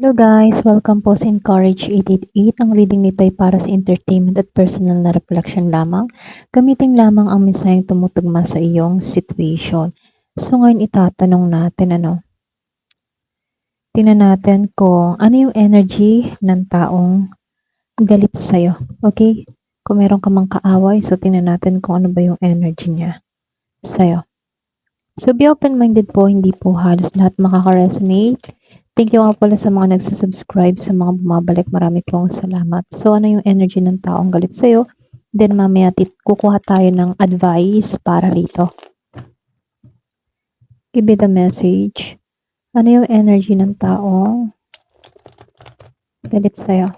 Hello guys! Welcome po sa Encourage 888. Ang reading nito ay para sa entertainment at personal na reflection lamang. Gamitin lamang ang mensaheng tumutugma sa iyong situation. So ngayon itatanong natin tingnan natin kung ano yung energy ng taong galit sa'yo. Okay? Kung meron ka mang kaaway, so tingnan natin kung ano ba yung energy niya sa'yo. So be open-minded po, hindi po halos lahat makaka-resonate. Thank you nga pala sa mga nagsusubscribe, sa mga bumabalik. Marami pong salamat. So, ano yung energy ng taong galit sa'yo? Then, mamaya kukuha tayo ng advice para rito. Give me the message. Ano yung energy ng taong galit sa'yo?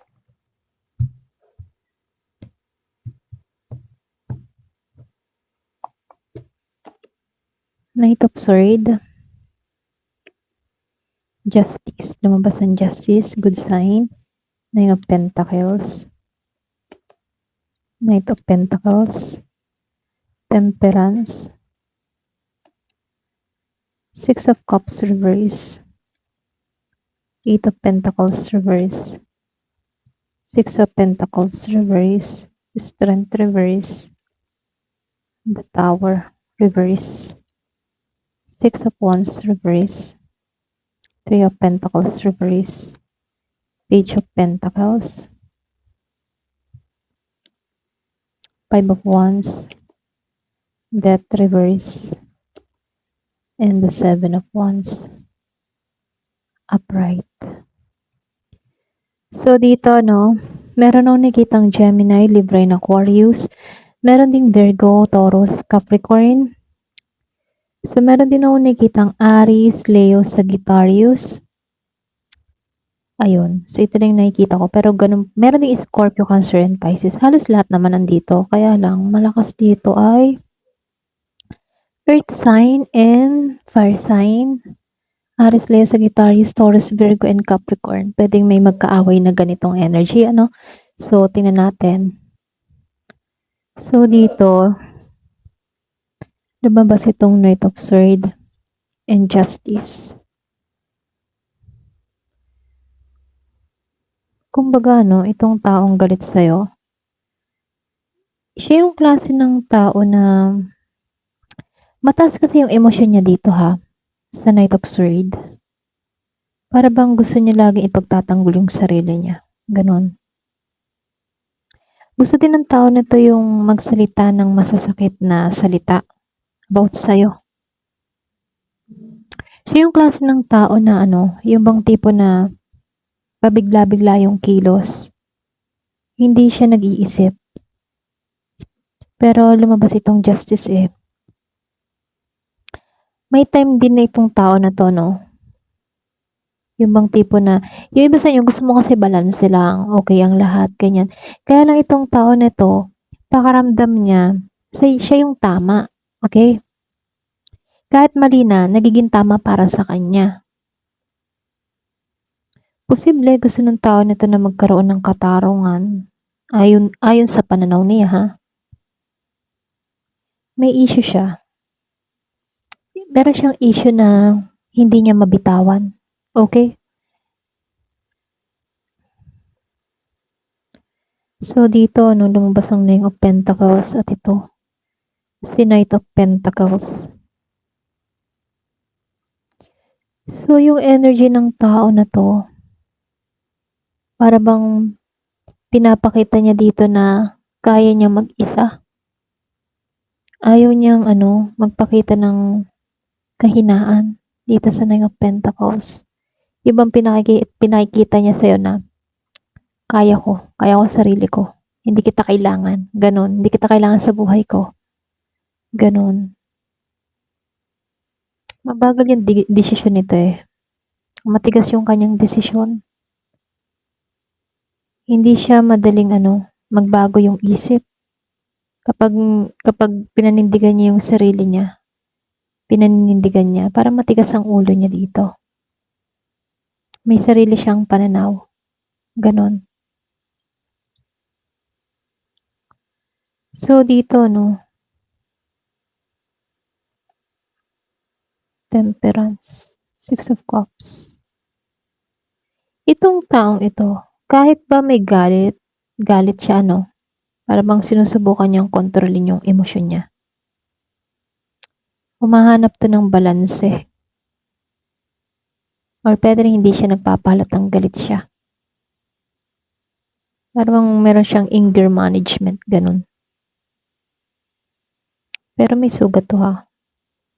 Knight of Swords. Justice. Lumabas ang Justice. Good sign. Nine of Pentacles. Knight of Pentacles. Temperance. Six of Cups reverse. Eight of Pentacles reverse. Six of Pentacles reverse. Strength reverse. The Tower reverse. Six of Wands reverse. Three of Pentacles reverse. Page of Pentacles. Five of Wands. Death reverse. And the Seven of Wands upright. So dito meron akong nakitang Gemini, Libra, and Aquarius. Meron ding Virgo, Taurus, Capricorn. So meron din akong nakitang Aries, Leo, Sagittarius. Ayun. So, ito lang yung nakikita ko. Pero ganun, meron din Scorpio, Cancer, and Pisces. Halos lahat naman nandito. Kaya lang, malakas dito ay Earth sign and Fire sign. Aries, Leo, Sagittarius, Taurus, Virgo, and Capricorn. Pwedeng may magkaaway na ganitong energy, So, tingnan natin. So, dito, lumabas itong Knight of Swords and Justice. Kumbaga, itong taong galit sa'yo, siya yung klase ng tao na mataas kasi yung emosyon niya dito sa Knight of Swords. Para bang gusto niya laging ipagtatanggol yung sarili niya. Ganon. Gusto din ng tao na to yung magsalita ng masasakit na salita about sa'yo. Siya yung klase ng tao na yung bang tipo na pabigla-bigla yung kilos. Hindi siya nag-iisip. Pero lumabas itong Justice May time din na itong tao na to, Yung bang tipo na, yung iba sa inyo gusto mo kasi balance lang, okay ang lahat, ganyan. Kaya lang itong tao na to, pakaramdam niya, siya yung tama, okay? Kahit mali na, nagiging tama para sa kanya. Posible gusto ng tao nito na magkaroon ng katarungan, ayon sa pananaw niya, May issue siya. Meron siyang issue na hindi niya mabitawan, okay? So, dito, lumabas ang Nine of Pentacles at ito, si Knight of Pentacles. So, yung energy ng tao na to, para bang pinapakita niya dito na kaya niya mag-isa. Ayaw niyang magpakita ng kahinaan dito sa Nine of Pentacles. Ibang pinakikita niya sa'yo na kaya ko sarili ko. Hindi kita kailangan. Ganon. Hindi kita kailangan sa buhay ko. Ganon. Mabagal yung desisyon nito Matigas yung kanyang desisyon. Hindi siya madaling magbago yung isip. Kapag pinanindigan niya yung sarili niya, para matigas ang ulo niya dito. May sarili siyang pananaw. Ganon. So, dito, Temperance. Six of Cups. Itong taong ito, kahit ba may galit siya, ano, para bang sinusubukan niyang kontrolin yung emosyon niya. Humahanap 'to ng balanse or puwede ring hindi siya nagpapahalatang galit siya. Para bang meron siyang anger management, gano'n. Pero may sugat 'to, ha,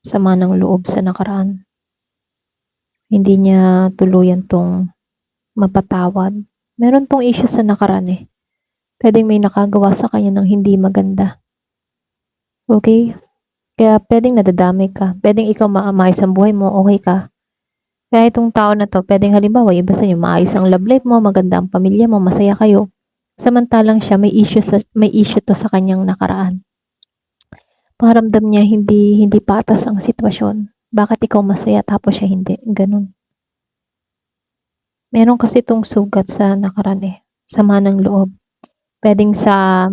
sama ng loob sa nakaraan. Hindi niya tuluyan 'tong mapatawad. Meron 'tong issue sa nakaraan, eh. Puwedeng may nakagawa sa kanya ng hindi maganda. Okey? Kaya puwedeng nadadamay ka, puwedeng ikaw maayos ang buhay mo, okey ka. Kaya itong tao na 'to puwedeng halimbawa yung iba sa inyo maayos ang love life mo, maganda ang pamilya mo, masaya kayo. Samantalang siya may issue 'to sa kanyang nakaraan. Pakiramdam niya hindi patas ang sitwasyon. Bakit ikaw masaya tapos siya hindi, gano'n. Meron kasi 'tong sugat sa nakaraan, eh, sama ng loob. Puwedeng sa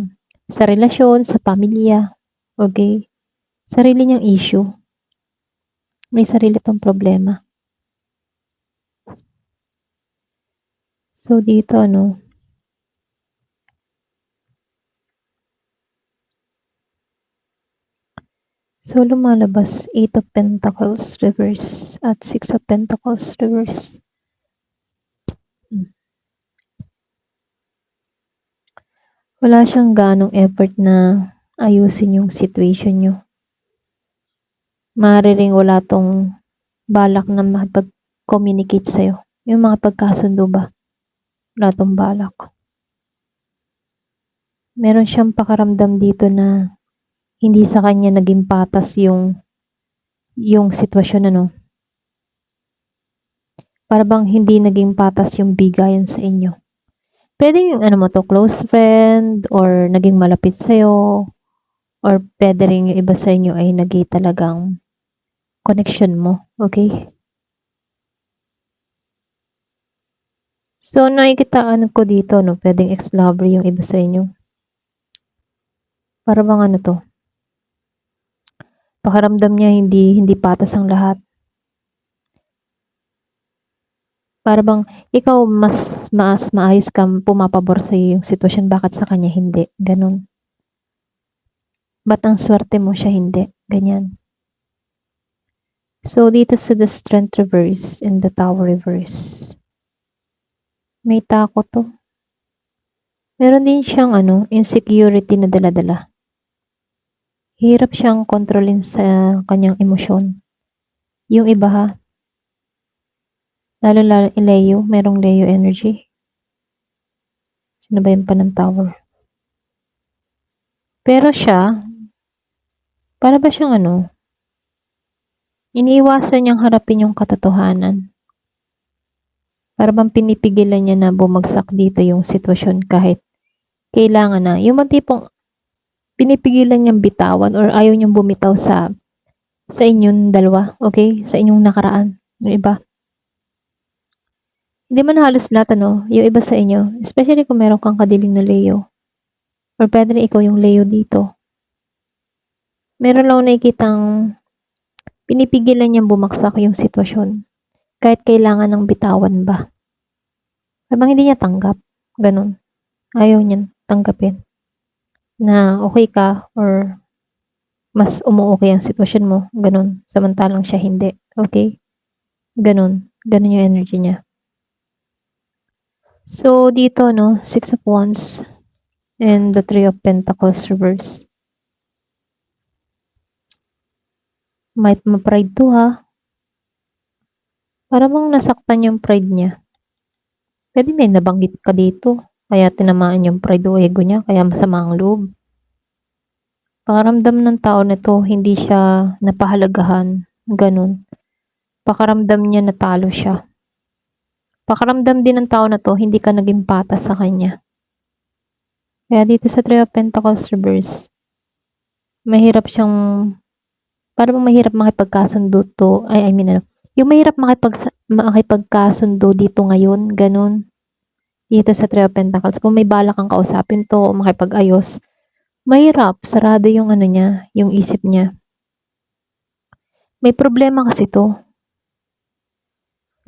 relasyon, sa pamilya, okey? Sarili niyang issue. May sarili 'tong problema. So, dito ano, so lumalabas 8 of Pentacles reverse at 6 of Pentacles reverse. Wala siyang gaanong effort na ayusin yung situation niyo. Maaari ring wala 'tong balak na makipag-communicate sa'yo, yung makipagkasundo ba, wala 'tong balak. Meron siyang pakiramdam dito na hindi sa kanya naging patas yung sitwasyon, ano. Para bang hindi naging patas yung bigayan sa inyo. Puwedeng yung ano mo 'to, close friend or naging malapit sa'yo or puwede ring yung iba sa inyo ay talagang connection mo, okey? So, nakikitaan ko dito 'no, puwedeng ex-lover yung iba sa inyo. Para bang ano 'to, pakiramdam niya hindi patas ang lahat. Para bang ikaw mas maayos kang pumapabor sa'yo yung sitwasyon, bakit sa kanya hindi, gano'n. Ba't ang swerte mo siya hindi, ganyan. So, dito sa the Strength reverse and the Tower reverse, may takot 'to. Meron din siyang ano, insecurity na dala-dala. Hirap siyang kontrolin sa kanyang emosyon. Yung iba, ha, lalo-lalo Leo, merong Leo energy. Sino ba yung ng Tower? Pero siya, para ba siyang ano, iniiwasan niyang harapin yung katotohanan. Para bang pinipigilan niya na bumagsak dito yung sitwasyon kahit kailangan na. Yung mga tipong pinipigilan niyang bitawan or ayaw niyang bumitaw sa inyong dalawa, okay? Sa inyong nakaraan, yung iba. Hindi man halos lahat, ano, yung iba sa inyo, especially kung meron kang kadiling na Leo or puwede rin ikaw yung Leo dito. Meron lang akong nakikitang pinipigilan niyang bumagsak yung sitwasyon kahit kailangan ng bitawan ba. Parang hindi niya tanggap, gano'n. Ayaw niyang tanggapin na okay ka or mas umuokey ang sitwasyon mo, gano'n. Samantalang siya hindi, okay? Gano'n. Gano'n yung energy niya. So, dito 'no, 6 of Wands and the 3 of Pentacles reverse. Might ma-pride 'to, ha. Para bang nasaktan yung pride niya. Puwede may nabanggit ka dito, kaya tinamaan yung pride o ego niya, kaya masama ang loob. Pakiramdam ng tao na 'to hindi siya napahalagahan, gano'n. Pakiramdam niya natalo siya. Pakiramdam din ng tao na 'to hindi ka naging patas sa kanya. Kaya dito sa 3 of Pentacles reverse, mahirap siyang parang mahirap makipagkasundo I mean ano, yung mahirap makipagkasundo dito ngayon, gano'n. Dito sa 3 of Pentacles, kung may balak kang kausapin 'to o makipag-ayos, mahirap, sarado yung ano niya, yung isip niya. May problema kasi 'to.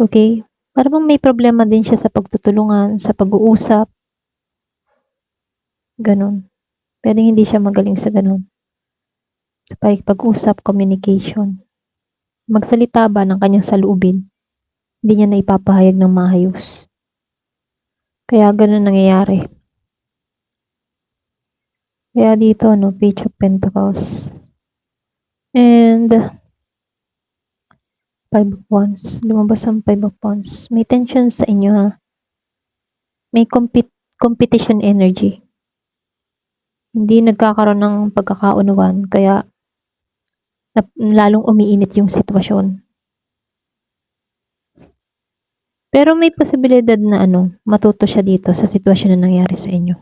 Okay? Para bang may problema din siya sa pagtutulungan, sa pag-uusap. Gano'n. Puwedeng hindi siya magaling sa gano'n. Sa pakikipag-usap, communication. Magsalita ba ng kanyang saloobin, hindi niya naipapahayag ng maayos. Kaya gano'n nangyayari. Kaya dito, no, Page of Pentacles. And Five of Wands. Lumabas ang Five of Wands. May tension sa inyo, ha? May competition energy. Hindi nagkakaroon ng pagkakaunawan, kaya lalong umiinit yung sitwasyon. Pero may posibilidad na matuto siya dito sa sitwasyon na nangyari sa inyo.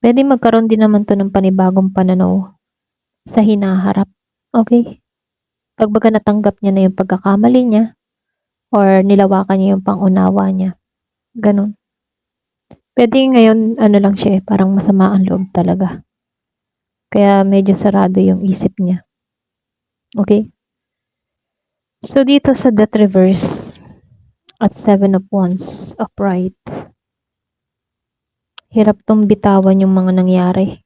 Pwede magkaroon din naman to ng panibagong pananaw sa hinaharap. Okay? Pagbaga natanggap niya na yung pagkakamali niya or nilawakan niya yung pangunawa niya. Ganon. Pwede ngayon, lang siya parang masama ang loob talaga. Kaya medyo sarado yung isip niya. Okay? So, dito sa Death Reverse at Seven of Wands upright, hirap tong bitawan yung mga nangyari.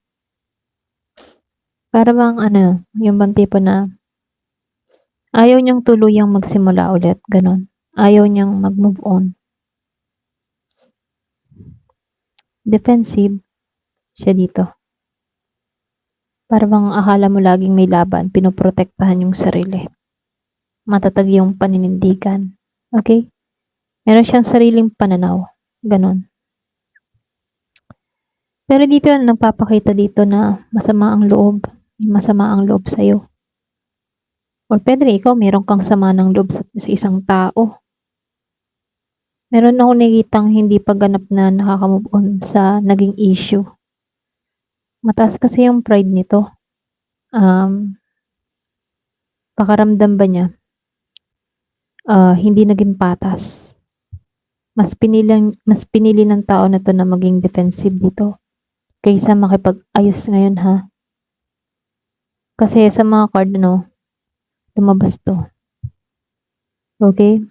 Para bang yung bang tipo na ayaw niyang tuluyang magsimula ulit, ganon. Ayaw niyang mag-move on. Defensive siya dito. Para bang akala mo laging may laban, pinoprotektahan yung sarili. Matatag yung paninindigan. Okay? Meron siyang sariling pananaw. Ganon. Pero dito, nagpapakita dito na masama ang loob. Masama ang loob sa'yo. Or pwede rin ikaw, meron kang sama ng loob sa isang tao. Meron akong nakikitang hindi pagganap na nakaka-move on sa naging issue. Mataas kasi yung pride nito. Pakaramdam ba niya? Hindi naging patas. Mas pinili ng tao na to na maging defensive dito kaysa makipag-ayos ngayon, ha? Kasi sa mga card, lumabas to. Okay?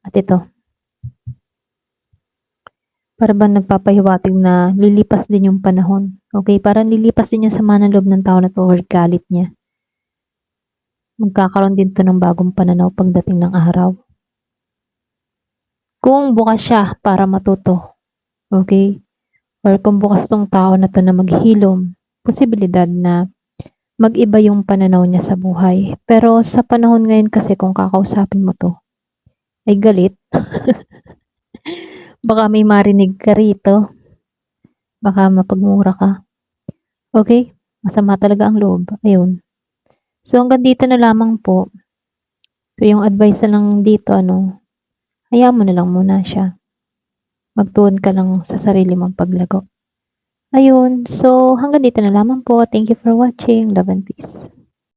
At ito. Para bang nagpapahiwatig na lilipas din yung panahon. Okay? Parang lilipas din yung sama ng loob ng tao na to or galit niya. Magkakaroon din to ng bagong pananaw pagdating ng araw. Kung bukas siya para matuto. Okay? Or kung bukas tong tao na to na maghilom, posibilidad na mag-iba yung pananaw niya sa buhay. Pero sa panahon ngayon kasi kung kakausapin mo to, ay galit. Baka may marinig ka rito. Baka mapagmura ka. Okay? Masama talaga ang loob. Ayun. So hanggang dito na lamang po. So yung advice na lang dito, hayaan mo na lang muna siya. Magtuon ka lang sa sarili mong paglago. Ayun. So hanggang dito na lamang po. Thank you for watching. Love and peace.